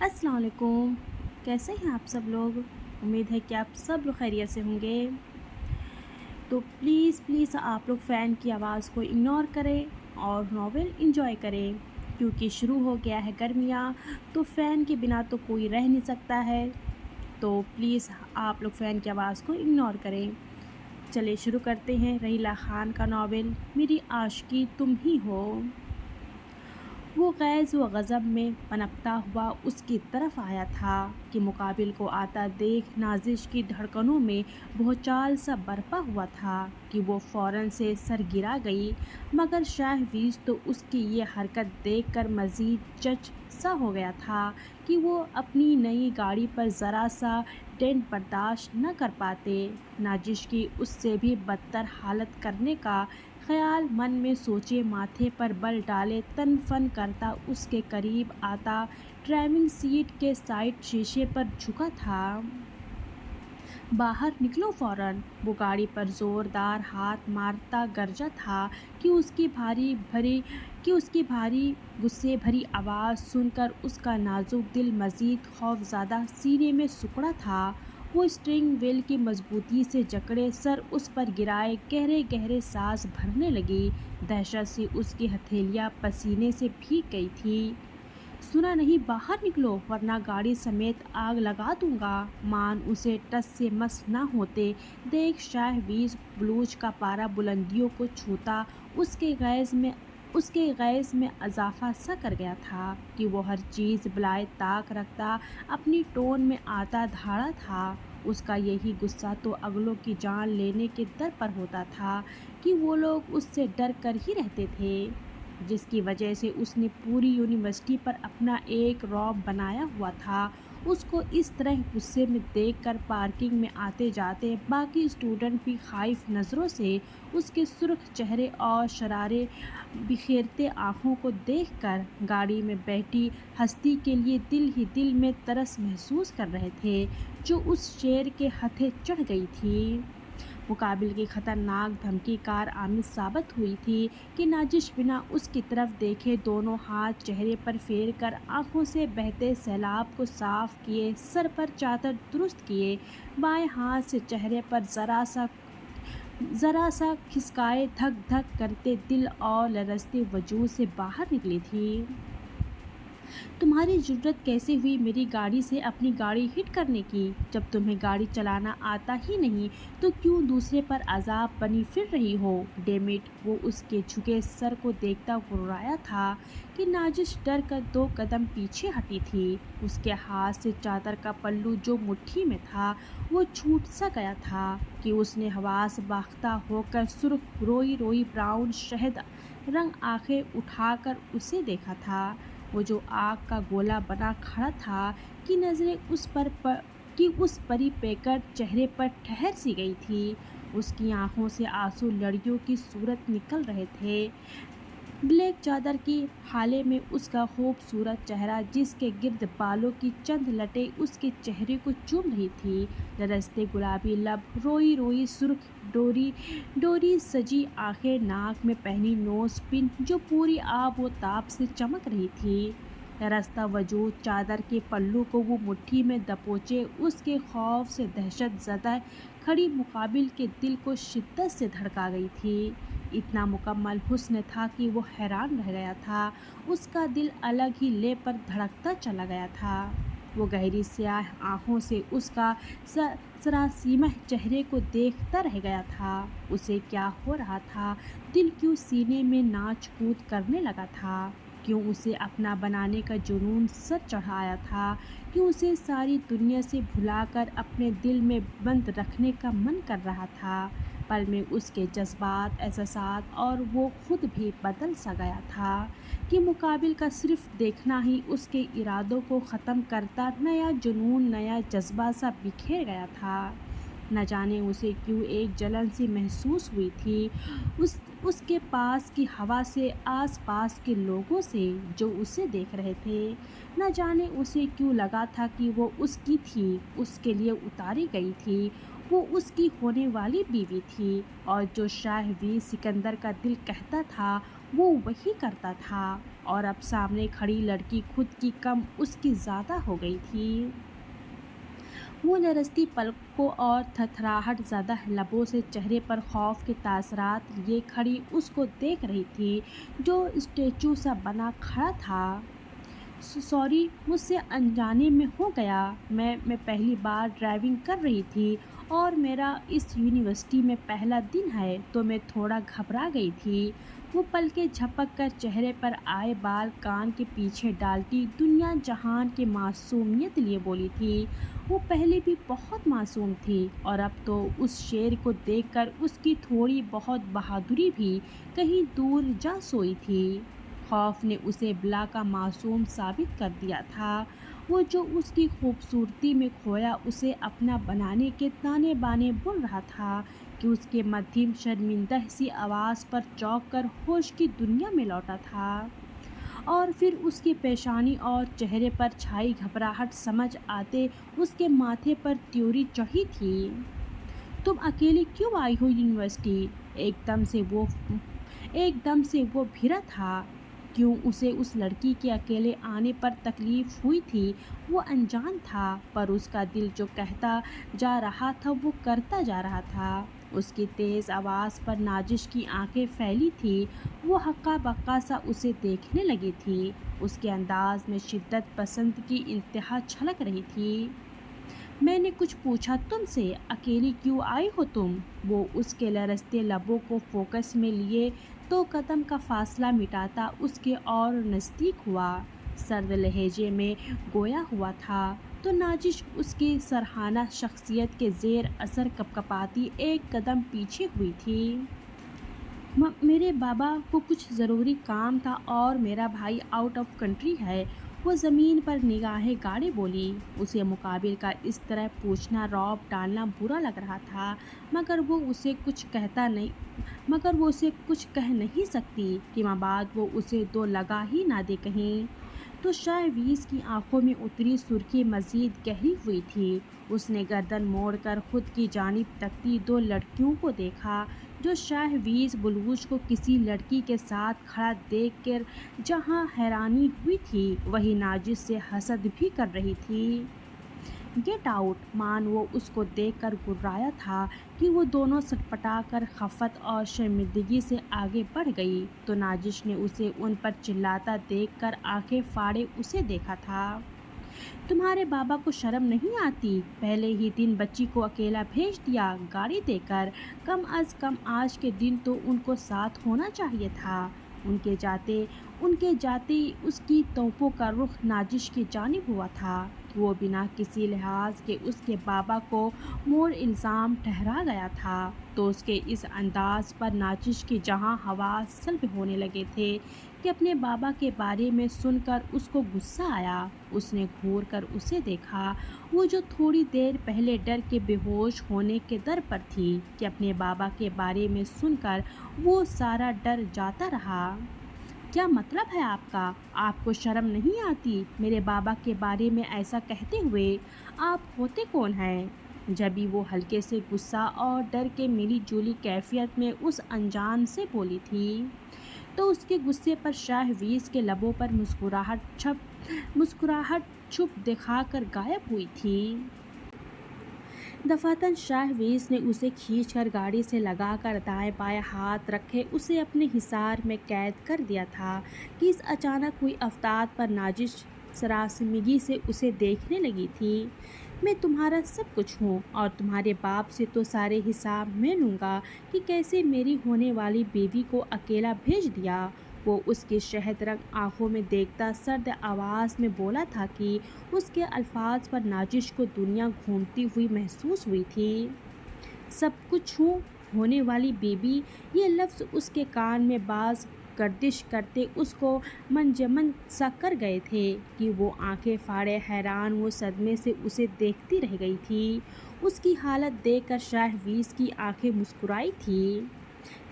السلام علیکم، کیسے ہیں آپ سب لوگ؟ امید ہے کہ آپ سب لوگ خیریت سے ہوں گے۔ تو پلیز آپ لوگ فین کی آواز کو اگنور کریں اور ناول انجوائے کریں، کیونکہ شروع ہو گیا ہے گرمیاں، تو فین کے بنا تو کوئی رہ نہیں سکتا ہے۔ تو پلیز آپ لوگ فین کی آواز کو اگنور کریں۔ چلے شروع کرتے ہیں رحیلہ خان کا ناول میری عاشقی تم ہی ہو۔ وہ غیظ و غضب میں پنپتا ہوا اس کی طرف آیا تھا کہ مقابل کو آتا دیکھ نازش کی دھڑکنوں میں بھونچال سا برپا ہوا تھا کہ وہ فوراً سے سر گرا گئی، مگر شہویز تو اس کی یہ حرکت دیکھ کر مزید چچ سا ہو گیا تھا کہ وہ اپنی نئی گاڑی پر ذرا سا ڈینٹ برداشت نہ کر پاتے۔ نازش کی اس سے بھی بدتر حالت کرنے کا خیال من میں سوچے ماتھے پر بل ڈالے تن فن کرتا اس کے قریب آتا ڈرائیونگ سیٹ کے سائیڈ شیشے پر جھکا تھا۔ باہر نکلو فوراً، وہ گاڑی پر زوردار ہاتھ مارتا گرجا تھا کہ اس کی بھاری غصے بھری آواز سن کر اس کا نازک دل مزید خوفزدہ سینے میں سکڑا تھا۔ وہ اسٹیئرنگ وہیل کی مضبوطی سے جکڑے سر اس پر گرائے گہرے گہرے سانس بھرنے لگی۔ دہشت سے اس کی ہتھیلیاں پسینے سے بھیگ گئی تھیں۔ سنا نہیں، باہر نکلو ورنہ گاڑی سمیت آگ لگا دوں گا۔ مان اسے ٹس سے مس نہ ہوتے دیکھ شہویز بلوچ کا پارا بلندیوں کو چھوتا اس کے غیظ میں اضافہ سا کر گیا تھا کہ وہ ہر چیز بالائے طاق رکھتا اپنی ٹون میں آتا دھاڑا تھا۔ اس کا یہی غصہ تو اگلوں کی جان لینے کے در پر ہوتا تھا کہ وہ لوگ اس سے ڈر کر ہی رہتے تھے، جس کی وجہ سے اس نے پوری یونیورسٹی پر اپنا ایک رعب بنایا ہوا تھا۔ اس کو اس طرح غصے میں دیکھ کر پارکنگ میں آتے جاتے باقی اسٹوڈنٹ بھی خائف نظروں سے اس کے سرخ چہرے اور شرارے بکھیرتے آنکھوں کو دیکھ کر گاڑی میں بیٹھی ہستی کے لیے دل ہی دل میں ترس محسوس کر رہے تھے جو اس شیر کے ہتھے چڑھ گئی تھی۔ مقابل کی خطرناک دھمکی کارآمد ثابت ہوئی تھی کہ نازش بنا اس کی طرف دیکھے دونوں ہاتھ چہرے پر پھیر کر آنکھوں سے بہتے سیلاب کو صاف کیے، سر پر چادر درست کیے، بائیں ہاتھ سے چہرے پر ذرا سا کھسکائے دھک دھک کرتے دل اور لرزتے وجود سے باہر نکلی تھی۔ تمہاری جرأت کیسے ہوئی میری گاڑی سے اپنی گاڑی ہٹ کرنے کی؟ جب تمہیں گاڑی چلانا آتا ہی نہیں تو کیوں دوسرے پر عذاب بنی پھر رہی ہو؟ Dam it! وہ اس کے جھکے سر کو دیکھتا غرایا تھا کہ نازش ڈر کر 2 قدم پیچھے ہٹی تھی۔ اس کے ہاتھ سے چادر کا پلو جو مٹھی میں تھا وہ چھوٹ سا گیا تھا کہ اس نے حواس باختہ ہو کر سرخ روئی روئی براؤن شہد رنگ آنکھیں اٹھا کر اسے دیکھا تھا۔ وہ جو آگ کا گولا بنا کھڑا تھا کہ نظریں اس پری پیکر چہرے پر ٹھہر سی گئی تھی۔ اس کی آنکھوں سے آنسو لڑیوں کی صورت نکل رہے تھے۔ بلیک چادر کی حالے میں اس کا خوبصورت چہرہ جس کے گرد بالوں کی چند لٹیں اس کے چہرے کو چوم رہی تھی، لرزتے گلابی لب، روئی روئی سرخ ڈوری سجی آنکھیں، ناک میں پہنی نوز پن جو پوری آب و تاب سے چمک رہی تھی۔ لرزتا وجود چادر کے پلو کو وہ مٹھی میں دبوچے اس کے خوف سے دہشت زدہ کھڑی مقابل کے دل کو شدت سے دھڑکا گئی تھی۔ اتنا مکمل حسن تھا کہ وہ حیران رہ گیا تھا۔ اس کا دل الگ ہی لے پر دھڑکتا چلا گیا تھا۔ وہ گہری سیاہ آنکھوں سے اس کا سراسیمہ چہرے کو دیکھتا رہ گیا تھا۔ اسے کیا ہو رہا تھا؟ دل کیوں سینے میں ناچ کود کرنے لگا تھا؟ کیوں اسے اپنا بنانے کا جنون سر چڑھ آیا تھا؟ کیوں اسے ساری دنیا سے بھلا کر اپنے دل میں بند رکھنے کا من کر رہا تھا؟ پل میں اس کے جذبات، احساسات اور وہ خود بھی بدل سا گیا تھا کہ مقابل کا صرف دیکھنا ہی اس کے ارادوں کو ختم کرتا نیا جنون، نیا جذبہ سا بکھیر گیا تھا۔ نہ جانے اسے کیوں ایک جلن سی محسوس ہوئی تھی اس کے پاس کی ہوا سے، آس پاس کے لوگوں سے جو اسے دیکھ رہے تھے۔ نہ جانے اسے کیوں لگا تھا کہ وہ اس کی تھی، اس کے لیے اتاری گئی تھی، وہ اس کی ہونے والی بیوی تھی، اور جو شہویز سکندر کا دل کہتا تھا وہ وہی کرتا تھا۔ اور اب سامنے کھڑی لڑکی خود کی کم اس کی زیادہ ہو گئی تھی۔ وہ لرزتی پلکوں اور تھرتھراہٹ زدہ لبوں سے چہرے پر خوف کے تاثرات لیے کھڑی اس کو دیکھ رہی تھی جو اسٹیچو سا بنا کھڑا تھا۔ سوری، مجھ سے انجانے میں ہو گیا۔ میں پہلی بار ڈرائیونگ کر رہی تھی اور میرا اس یونیورسٹی میں پہلا دن ہے تو میں تھوڑا گھبرا گئی تھی۔ وہ پلکیں جھپک کر چہرے پر آئے بال کان کے پیچھے ڈالتی دنیا جہان کی معصومیت لیے بولی تھی۔ وہ پہلے بھی بہت معصوم تھی اور اب تو اس شیر کو دیکھ کر اس کی تھوڑی بہت بہادری بھی کہیں دور جا سوئی تھی۔ خوف نے اسے بلا کا معصوم ثابت کر دیا تھا۔ وہ جو اس کی خوبصورتی میں کھویا اسے اپنا بنانے کے تانے بانے بن رہا تھا کہ اس کے مدھم شرمندہ سی آواز پر چونک کر ہوش کی دنیا میں لوٹا تھا، اور پھر اس کی پیشانی اور چہرے پر چھائی گھبراہٹ سمجھ آتے اس کے ماتھے پر تیوری چڑھی تھی۔ تم اکیلے کیوں آئی ہو یونیورسٹی؟ ایک دم سے وہ بھرا تھا۔ کیوں اسے اس لڑکی کے اکیلے آنے پر تکلیف ہوئی تھی؟ وہ انجان تھا، پر اس کا دل جو کہتا جا رہا تھا وہ کرتا جا رہا تھا۔ اس کی تیز آواز پر نازش کی آنکھیں پھیلی تھی، وہ ہکا بکا سا اسے دیکھنے لگی تھی۔ اس کے انداز میں شدت پسند کی انتہا چھلک رہی تھی۔ میں نے کچھ پوچھا تم سے؟ اکیلی کیوں آئی ہو تم؟ وہ اس کے لرزتے لبوں کو فوکس میں لیے تو قدم کا فاصلہ مٹاتا اس کے اور نزدیک ہوا، سرد لہجے میں گویا ہوا تھا تو نازش اس کی سرہانہ شخصیت کے زیر اثر کپکپاتی ایک قدم پیچھے ہوئی تھی۔ میرے بابا کو کچھ ضروری کام تھا اور میرا بھائی آؤٹ آف کنٹری ہے، وہ زمین پر نگاہیں گاڑے بولی۔ اسے مقابل کا اس طرح پوچھنا رعب ڈالنا برا لگ رہا تھا، مگر وہ اسے کچھ کہہ نہیں سکتی کہ مباد وہ اسے دو لگا ہی نہ دے کہیں۔ تو شاہ ویز کی آنکھوں میں اتری سرخی مزید گہری ہوئی تھی۔ اس نے گردن موڑ کر خود کی جانب تکتی دو لڑکیوں کو دیکھا جو شاہ ویز بلوچ کو کسی لڑکی کے ساتھ کھڑا دیکھ کر جہاں حیرانی ہوئی تھی وہیں نازش سے حسد بھی کر رہی تھی۔ Get out! مان وہ اس کو دیکھ کر گررایا تھا کہ وہ دونوں سٹپٹا کر خفت اور شرمندگی سے آگے بڑھ گئی تو نازش نے اسے ان پر چلاتا دیکھ کر آنکھیں پھاڑے اسے دیکھا تھا۔ تمہارے بابا کو شرم نہیں آتی؟ پہلے ہی دن بچی کو اکیلا بھیج دیا گاڑی دے کر، کم از کم آج کے دن تو ان کو ساتھ ہونا چاہیے تھا۔ ان کے جاتے اس کی توپوں کا رخ نازش کی جانب ہوا تھا کہ وہ بنا کسی لحاظ کے اس کے بابا کو مور الزام ٹھہرا گیا تھا تو اس کے اس انداز پر نازش کی جہاں حواس سلب ہونے لگے تھے کہ اپنے بابا کے بارے میں سن کر اس کو غصہ آیا۔ اس نے گھور کر اسے دیکھا، وہ جو تھوڑی دیر پہلے ڈر کے بے ہوش ہونے کے در پر تھی کہ اپنے بابا کے بارے میں سن کر وہ سارا ڈر جاتا رہا۔ کیا مطلب ہے آپ کا؟ آپ کو شرم نہیں آتی میرے بابا کے بارے میں ایسا کہتے ہوئے؟ آپ ہوتے کون ہیں؟ جبھی وہ ہلکے سے غصہ اور ڈر کے ملی جلی کیفیت میں اس انجان سے بولی تھی تو اس کے غصے پر شاہ ویز کے لبوں پر مسکراہٹ چھپ دکھا کر غائب ہوئی تھی۔ دفعتاً شاہ ویز نے اسے کھینچ کر گاڑی سے لگا کر دائیں بائیں ہاتھ رکھے اسے اپنے حصار میں قید کر دیا تھا کہ اس اچانک ہوئی افتاد پر نازش سراسیمگی سے اسے دیکھنے لگی تھی۔ میں تمہارا سب کچھ ہوں اور تمہارے باپ سے تو سارے حساب میں لوں گا کہ کیسے میری ہونے والی بیوی کو اکیلا بھیج دیا۔ وہ اس کی شہد رنگ آنکھوں میں دیکھتا سرد آواز میں بولا تھا کہ اس کے الفاظ پر نازش کو دنیا گھومتی ہوئی محسوس ہوئی تھی۔ سب کچھ ہوں، ہونے والی بیوی، یہ لفظ اس کے کان میں باز گردش کرتے اس کو منجمد سا کر گئے تھے کہ وہ آنکھیں پھاڑے حیران و صدمے سے اسے دیکھتی رہ گئی تھی۔ اس کی حالت دیکھ کر شاہ ویز کی آنکھیں مسکرائی تھیں۔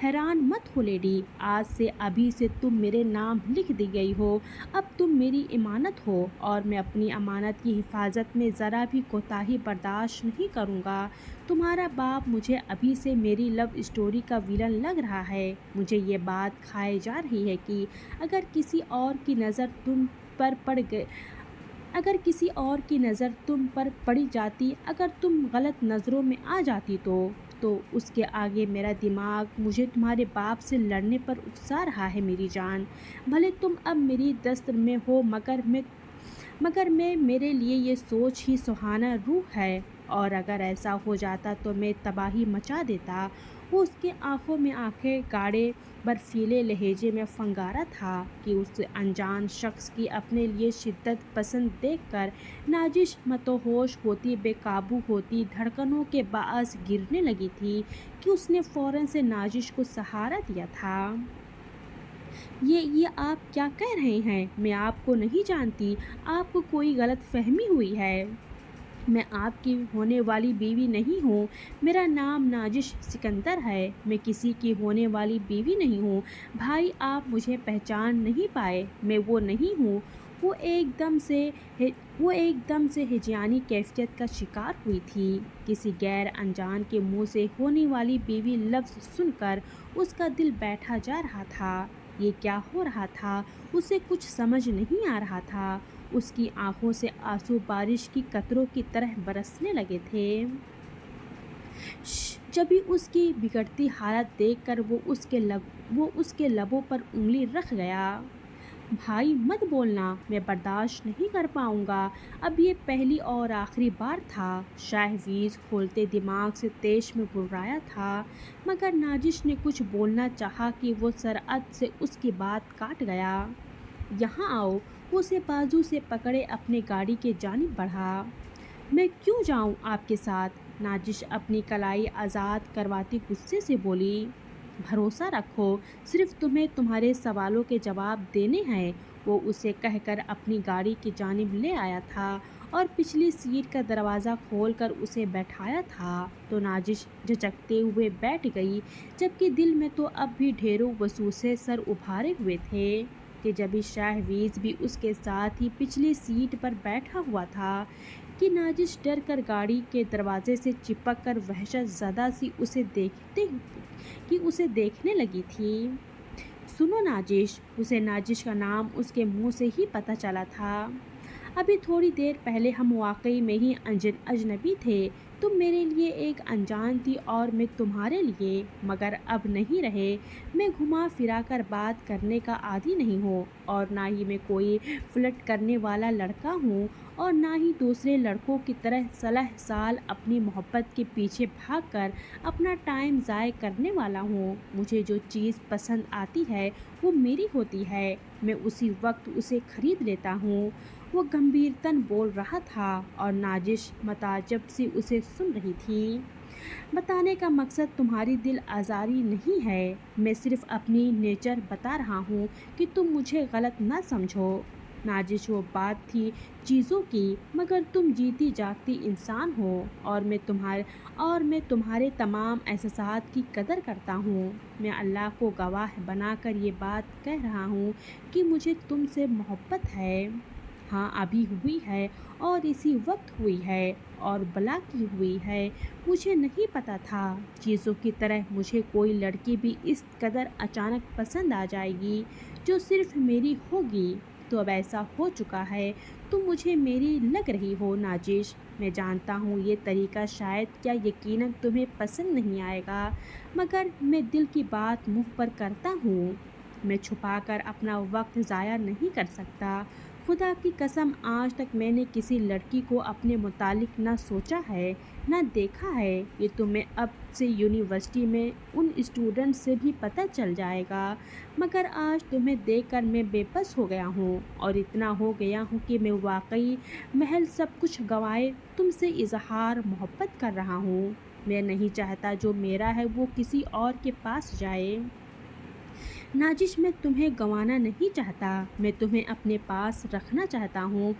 حیران مت ہو لیڈی، آج سے ابھی سے تم میرے نام لکھ دی گئی ہو، اب تم میری امانت ہو اور میں اپنی امانت کی حفاظت میں ذرا بھی کوتاہی برداشت نہیں کروں گا۔ تمہارا باپ مجھے ابھی سے میری لو اسٹوری کا ویلن لگ رہا ہے۔ مجھے یہ بات کھائے جا رہی ہے کہ اگر کسی اور کی نظر تم پر پڑ گئے اگر کسی اور کی نظر تم پر پڑی جاتی، اگر تم غلط نظروں میں آ جاتی تو اس کے آگے میرا دماغ مجھے تمہارے باپ سے لڑنے پر اکسا رہا ہے میری جان۔ بھلے تم اب میری دست میں ہو مگر میرے لیے یہ سوچ ہی سہانا روح ہے، اور اگر ایسا ہو جاتا تو میں تباہی مچا دیتا۔ وہ اس کے آنکھوں میں آنکھیں گاڑے برفیلے لہجے میں فنگارا تھا کہ اس انجان شخص کی اپنے لیے شدت پسند دیکھ کر نازش متوحش ہوتی، بے قابو ہوتی دھڑکنوں کے باعث گرنے لگی تھی کہ اس نے فوراً سے نازش کو سہارا دیا تھا۔ یہ آپ کیا کہہ رہے ہیں؟ میں آپ کو نہیں جانتی، آپ کو کوئی غلط فہمی ہوئی ہے۔ میں آپ کی ہونے والی بیوی نہیں ہوں، میرا نام نازش سکندر ہے، میں کسی کی ہونے والی بیوی نہیں ہوں۔ بھائی، آپ مجھے پہچان نہیں پائے، میں وہ نہیں ہوں۔ وہ ایک دم سے ہیجانی کیفیت کا شکار ہوئی تھی۔ کسی غیر انجان کے منہ سے ہونے والی بیوی لفظ سن کر اس کا دل بیٹھا جا رہا تھا۔ یہ کیا ہو رہا تھا؟ اسے کچھ سمجھ نہیں آ رہا تھا۔ اس کی آنکھوں سے آنسو بارش کی قطروں کی طرح برسنے لگے تھے۔ جبھی اس کی بگڑتی حالت دیکھ کر وہ اس کے لبوں پر انگلی رکھ گیا۔ بھائی مت بولنا، میں برداشت نہیں کر پاؤں گا۔ اب یہ پہلی اور آخری بار تھا۔ شہویز کھولتے دماغ سے تیش میں گررایا تھا، مگر نازش نے کچھ بولنا چاہا کہ وہ سرعت سے اس کی بات کاٹ گیا۔ یہاں آؤ، وہ اسے بازو سے پکڑے اپنے گاڑی کی جانب بڑھا۔ میں کیوں جاؤں آپ کے ساتھ؟ نازش اپنی کلائی آزاد کرواتی غصے سے بولی۔ بھروسہ رکھو، صرف تمہیں تمہارے سوالوں کے جواب دینے ہیں، وہ اسے کہہ کر اپنی گاڑی کی جانب لے آیا تھا اور پچھلی سیٹ کا دروازہ کھول کر اسے بیٹھایا تھا تو نازش جھجکتے ہوئے بیٹھ گئی، جبکہ دل میں تو اب بھی ڈھیروں وسوسے سر ابھارے ہوئے تھے کہ جبھی شہویز بھی اس کے ساتھ ہی پچھلی سیٹ پر بیٹھا ہوا تھا کہ نازش ڈر کر گاڑی کے دروازے سے چپک کر وحشت زدہ سی اسے دیکھنے لگی تھی۔ سنو نازش، اسے نازش کا نام اس کے منہ سے ہی پتہ چلا تھا۔ ابھی تھوڑی دیر پہلے ہم واقعی میں ہی اجنبی تھے، تم میرے لیے ایک انجان تھی اور میں تمہارے لیے، مگر اب نہیں رہے۔ میں گھما پھرا کر بات کرنے کا عادی نہیں ہوں، اور نہ ہی میں کوئی فلرٹ کرنے والا لڑکا ہوں، اور نہ ہی دوسرے لڑکوں کی طرح سالہ سال اپنی محبت کے پیچھے بھاگ کر اپنا ٹائم ضائع کرنے والا ہوں۔ مجھے جو چیز پسند آتی ہے وہ میری ہوتی ہے، میں اسی وقت اسے خرید لیتا ہوں۔ وہ گمبھیرتاً بول رہا تھا اور نازش متعجب سی اسے سن رہی تھی۔ بتانے کا مقصد تمہاری دل آزاری نہیں ہے، میں صرف اپنی نیچر بتا رہا ہوں کہ تم مجھے غلط نہ سمجھو۔ نازش، وہ بات تھی چیزوں کی، مگر تم جیتی جاگتی انسان ہو، اور میں تمہارے تمام احساسات کی قدر کرتا ہوں۔ میں اللہ کو گواہ بنا کر یہ بات کہہ رہا ہوں کہ مجھے تم سے محبت ہے۔ ہاں، ابھی ہوئی ہے، اور اسی وقت ہوئی ہے، اور بلا کی ہوئی ہے۔ مجھے نہیں پتا تھا چیزوں کی طرح مجھے کوئی لڑکی بھی اس قدر اچانک پسند آ جائے گی جو صرف میری ہوگی۔ تو اب ایسا ہو چکا ہے، تم مجھے میری لگ رہی ہو نازش۔ میں جانتا ہوں یہ طریقہ شاید کیا یقیناً تمہیں پسند نہیں آئے گا، مگر میں دل کی بات منہ پر کرتا ہوں۔ میں چھپا کر اپنا وقت ضائع نہیں کر سکتا۔ خدا کی قسم، آج تک میں نے کسی لڑکی کو اپنے متعلق نہ سوچا ہے نہ دیکھا ہے۔ یہ تمہیں اب سے یونیورسٹی میں ان اسٹوڈنٹ سے بھی پتہ چل جائے گا، مگر آج تمہیں دیکھ کر میں بے بس ہو گیا ہوں، اور اتنا ہو گیا ہوں کہ میں واقعی محض سب کچھ گنوائے تم سے اظہار محبت کر رہا ہوں۔ میں نہیں چاہتا جو میرا ہے وہ کسی اور کے پاس جائے۔ نازش، میں تمہیں گنوانا نہیں چاہتا، میں تمہیں اپنے پاس رکھنا چاہتا ہوں،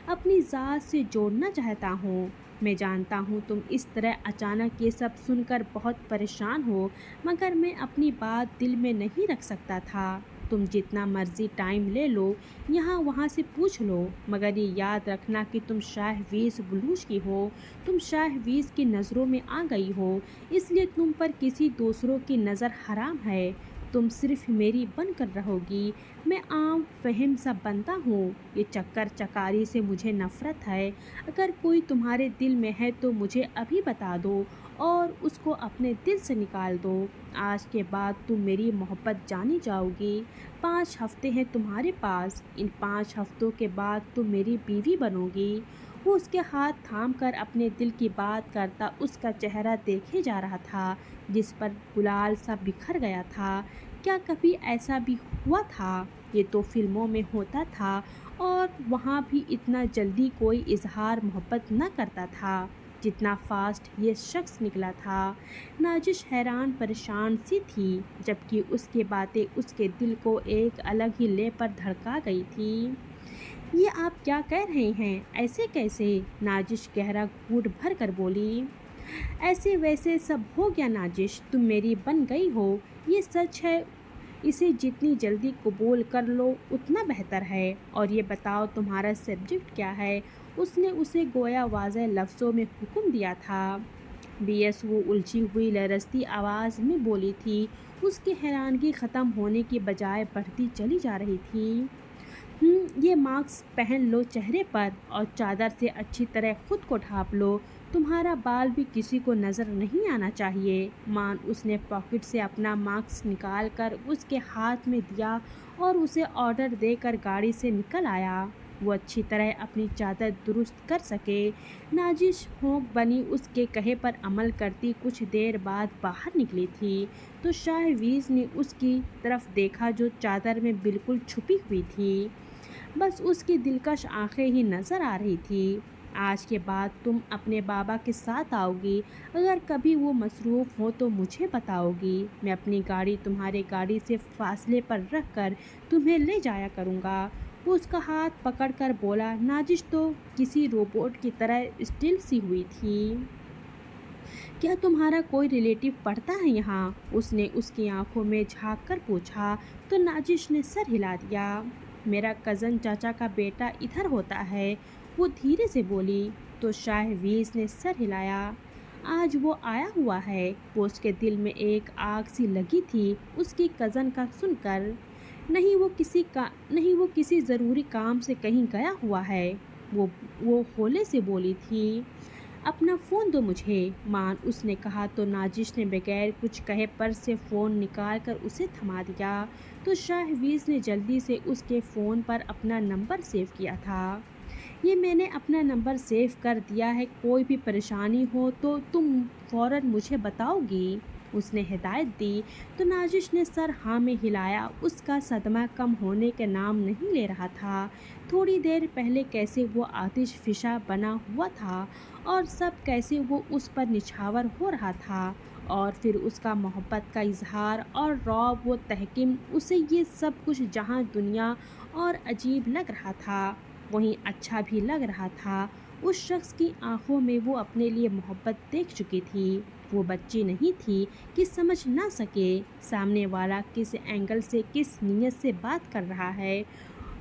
اپنی ذات سے جوڑنا چاہتا ہوں۔ میں جانتا ہوں تم اس طرح اچانک یہ سب سن کر بہت پریشان ہو، مگر میں اپنی بات دل میں نہیں رکھ سکتا تھا۔ تم جتنا مرضی ٹائم لے لو، یہاں وہاں سے پوچھ لو، مگر یہ یاد رکھنا کہ تم شاہ ویز بلوچ کی ہو، تم شاہ ویز کی نظروں میں آ گئی ہو، اس لیے تم پر کسی دوسروں کی نظر حرام ہے۔ تم صرف میری بن کر رہو گی۔ میں عام فہم سا بندہ ہوں، یہ چکر چکاری سے مجھے نفرت ہے۔ اگر کوئی تمہارے دل میں ہے تو مجھے ابھی بتا دو اور اس کو اپنے دل سے نکال دو۔ آج کے بعد تم میری محبت جانی جاؤ گی۔ 5 ہفتے ہیں تمہارے پاس، ان 5 ہفتوں کے بعد تم میری بیوی بنو گی۔ وہ اس کے ہاتھ تھام کر اپنے دل کی بات کرتا اس کا چہرہ دیکھے جا رہا تھا جس پر گلال سا بکھر گیا تھا۔ کیا کبھی ایسا بھی ہوا تھا؟ یہ تو فلموں میں ہوتا تھا، اور وہاں بھی اتنا جلدی کوئی اظہار محبت نہ کرتا تھا جتنا فاسٹ یہ شخص نکلا تھا۔ نازش حیران پریشان سی تھی، جبکہ اس کی باتیں اس کے دل کو ایک الگ ہی لے پر دھڑکا گئی تھی۔ یہ آپ کیا کہہ رہے ہیں؟ ایسے کیسے؟ نازش گہرا گھونٹ بھر کر بولی۔ ایسے ویسے سب ہو گیا نازش، تم میری بن گئی ہو، یہ سچ ہے۔ اسے جتنی جلدی قبول کر لو اتنا بہتر ہے۔ اور یہ بتاؤ تمہارا سبجیکٹ کیا ہے؟ اس نے اسے گویا واضح لفظوں میں حکم دیا تھا۔ بی ایس، وہ الجھی ہوئی لرزتی آواز میں بولی تھی۔ اس کی حیرانگی ختم ہونے کی بجائے بڑھتی چلی جا رہی تھی۔ یہ ماسک پہن لو چہرے پر اور چادر سے اچھی طرح خود کو ڈھانپ لو، تمہارا بال بھی کسی کو نظر نہیں آنا چاہیے۔ مان اس نے پاکٹ سے اپنا ماسک نکال کر اس کے ہاتھ میں دیا اور اسے آرڈر دے کر گاڑی سے نکل آیا۔ وہ اچھی طرح اپنی چادر درست کر سکے۔ نازش ہونک بنی اس کے کہے پر عمل کرتی کچھ دیر بعد باہر نکلی تھی تو شاہ ویز نے اس کی طرف دیکھا جو چادر میں بالکل چھپی ہوئی تھی، بس اس کی دلکش آنکھیں ہی نظر آ رہی تھی۔ آج کے بعد تم اپنے بابا کے ساتھ آؤ گی، اگر کبھی وہ مصروف ہو تو مجھے بتاؤ گی، میں اپنی گاڑی تمہاری گاڑی سے فاصلے پر رکھ کر تمہیں لے جایا کروں گا۔ وہ اس کا ہاتھ پکڑ کر بولا۔ نازش تو کسی روبوٹ کی طرح اسٹل سی ہوئی تھی۔ کیا تمہارا کوئی ریلیٹیو پڑھتا ہے یہاں؟ اس نے اس کی آنکھوں میں جھانک کر پوچھا تو نازش نے سر ہلا دیا۔ میرا کزن چاچا کا بیٹا ادھر ہوتا ہے، وہ دھیرے سے بولی تو شاہ ویز نے سر ہلایا۔ آج وہ آیا ہوا ہے؟ وہ اس کے دل میں ایک آگ سی لگی تھی اس کی کزن کا سن کر۔ نہیں، وہ کسی ضروری کام سے کہیں گیا ہوا ہے، وہ ہولے سے بولی تھی۔ اپنا فون دو مجھے، مان، اس نے کہا تو نازش نے بغیر کچھ کہے پرس سے فون نکال کر اسے تھما دیا تو شاہ ویز نے جلدی سے اس کے فون پر اپنا نمبر سیو کیا تھا۔ یہ میں نے اپنا نمبر سیو کر دیا ہے، کوئی بھی پریشانی ہو تو تم فوراً مجھے بتاؤ گی، اس نے ہدایت دی تو نازش نے سر ہاں میں ہلایا۔ اس کا صدمہ کم ہونے کا نام نہیں لے رہا تھا۔ تھوڑی دیر پہلے کیسے وہ آتش فشاں بنا ہوا تھا اور سب کیسے وہ اس پر نچھاور ہو رہا تھا، اور پھر اس کا محبت کا اظہار اور رعب و تحکیم، اسے یہ سب کچھ جہاں دنیا اور عجیب لگ رہا تھا وہیں اچھا بھی لگ رہا تھا۔ اس شخص کی آنکھوں میں وہ اپنے لیے محبت دیکھ چکی تھی۔ وہ بچی نہیں تھی کہ سمجھ نہ سکے سامنے والا کس اینگل سے کس نیت سے بات کر رہا ہے،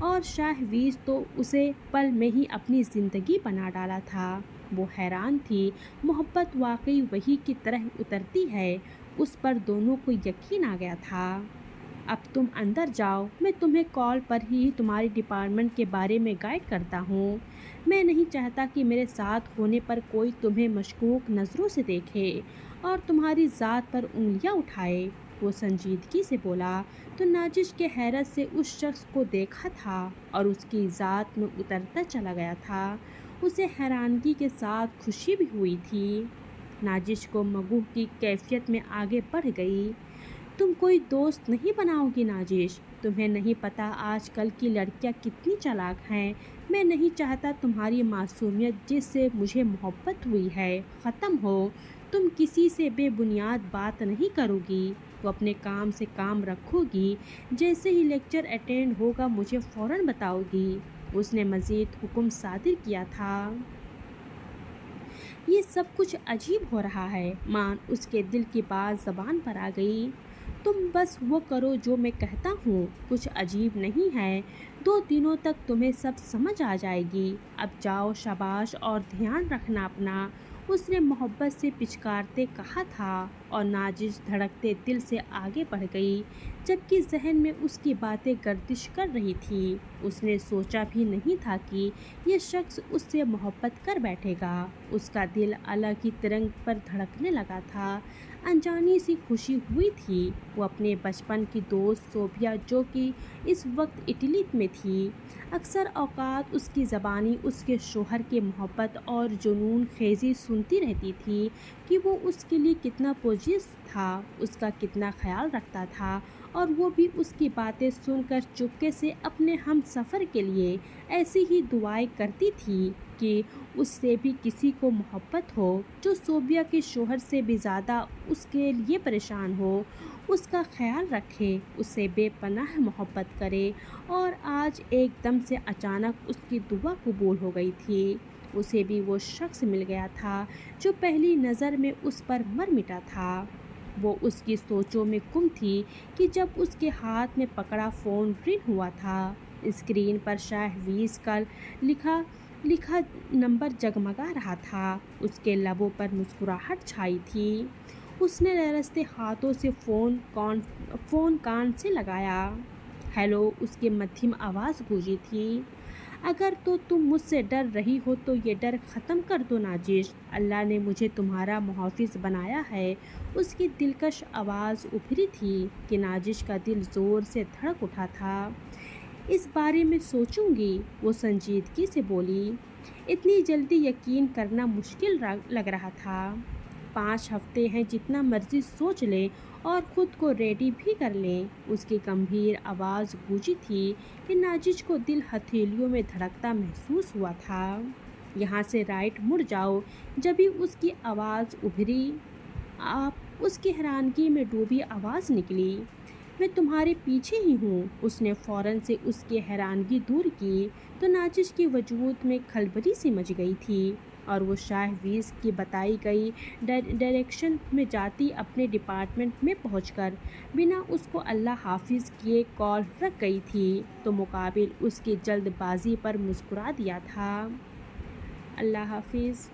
اور شاہ ویز تو اسے پل میں ہی اپنی زندگی بنا ڈالا تھا۔ وہ حیران تھی، محبت واقعی وہی کی طرح اترتی ہے، اس پر دونوں کو یقین آ گیا تھا۔ اب تم اندر جاؤ، میں تمہیں کال پر ہی تمہاری ڈپارٹمنٹ کے بارے میں گائیڈ کرتا ہوں۔ میں نہیں چاہتا کہ میرے ساتھ ہونے پر کوئی تمہیں مشکوک نظروں سے دیکھے اور تمہاری ذات پر انگلیاں اٹھائے، وہ سنجیدگی سے بولا تو نازش کے حیرت سے اس شخص کو دیکھا تھا اور اس کی ذات میں اترتا چلا گیا تھا۔ اسے حیرانگی کے ساتھ خوشی بھی ہوئی تھی۔ نازش کو مگو کی کیفیت میں آگے بڑھ گئی۔ تم کوئی دوست نہیں بناؤ گی نازش؟ تمہیں نہیں پتہ آج کل کی لڑکیاں کتنی چالاک ہیں۔ میں نہیں چاہتا تمہاری معصومیت جس سے مجھے محبت ہوئی ہے ختم ہو۔ تم کسی سے بے بنیاد بات نہیں کرو گی، وہ اپنے کام سے کام رکھو گی، جیسے ہی لیکچر اٹینڈ ہوگا مجھے فوراً بتاؤ گی، اس نے مزید حکم صادر کیا تھا۔ یہ سب کچھ عجیب ہو رہا ہے۔ مان اس کے دل کی بات زبان پر آ گئی۔ تم بس وہ کرو جو میں کہتا ہوں، کچھ عجیب نہیں ہے، 2 دنوں تک تمہیں سب سمجھ آ جائے گی۔ اب جاؤ، شاباش، اور دھیان رکھنا اپنا، اس نے محبت سے پچکارتے کہا تھا، اور نازش دھڑکتے دل سے آگے بڑھ گئی، جبکہ ذہن میں اس کی باتیں گردش کر رہی تھی۔ اس نے سوچا بھی نہیں تھا کہ یہ شخص اس سے محبت کر بیٹھے گا۔ اس کا دل الگ ہی ترنگ پر دھڑکنے لگا تھا۔ انجانی سی خوشی ہوئی تھی۔ وہ اپنے بچپن کی دوست صوفیہ، جو کہ اس وقت اٹلی میں تھی، اکثر اوقات اس کی زبانی اس کے شوہر کی محبت اور جنون خیزی سنتی رہتی تھی کہ وہ اس کے لیے کتنا پرجوش تھا، اس کا کتنا خیال رکھتا تھا، اور وہ بھی اس کی باتیں سن کر چپکے سے اپنے ہم سفر کے لیے ایسی ہی دعائیں کرتی تھی کہ اس سے بھی کسی کو محبت ہو، جو صوفیہ کے شوہر سے بھی زیادہ اس کے لیے پریشان ہو، اس کا خیال رکھے، اس سے بے پناہ محبت کرے۔ اور آج ایک دم سے اچانک اس کی دعا قبول ہو گئی تھی۔ اسے بھی وہ شخص مل گیا تھا جو پہلی نظر میں اس پر مر مٹا تھا۔ وہ اس کی سوچوں میں گم تھی کہ جب اس کے ہاتھ میں پکڑا فون رنگ ہوا تھا۔ اسکرین پر شاہ 20 کا لکھا نمبر جگمگا رہا تھا۔ اس کے لبوں پر مسکراہٹ چھائی تھی۔ اس نے لرزتے ہاتھوں سے فون کان سے لگایا۔ ہیلو، اس کی مدھم آواز گونجی تھی۔ اگر تو تم مجھ سے ڈر رہی ہو تو یہ ڈر ختم کر دو نازش، اللہ نے مجھے تمہارا محافظ بنایا ہے۔ اس کی دلکش آواز ابھری تھی کہ نازش کا دل زور سے دھڑک اٹھا تھا۔ اس بارے میں سوچوں گی، وہ سنجیدگی سے بولی۔ اتنی جلدی یقین کرنا مشکل لگ رہا تھا۔ 5 ہفتے ہیں، جتنا مرضی سوچ لیں اور خود کو ریڈی بھی کر لیں۔ اس کی گمبھیر آواز گونجی تھی کہ نازش کو دل ہتھیلیوں میں دھڑکتا محسوس ہوا تھا۔ یہاں سے رائٹ مڑ جاؤ۔ جبھی اس کی آواز ابھری، آپ اس کی حیرانگی میں ڈوبی آواز نکلی۔ میں تمہارے پیچھے ہی ہوں۔ اس نے فوراً سے اس کی حیرانگی دور کی تو نازش کے وجود میں کھلبلی سی مچ گئی تھی، اور وہ شاہ 20 کی بتائی گئی ڈائریکشن میں جاتی اپنے ڈپارٹمنٹ میں پہنچ کر بنا اس کو اللہ حافظ کیے کال رکھ گئی تھی تو مقابل اس کی جلد بازی پر مسکرا دیا تھا۔ اللہ حافظ۔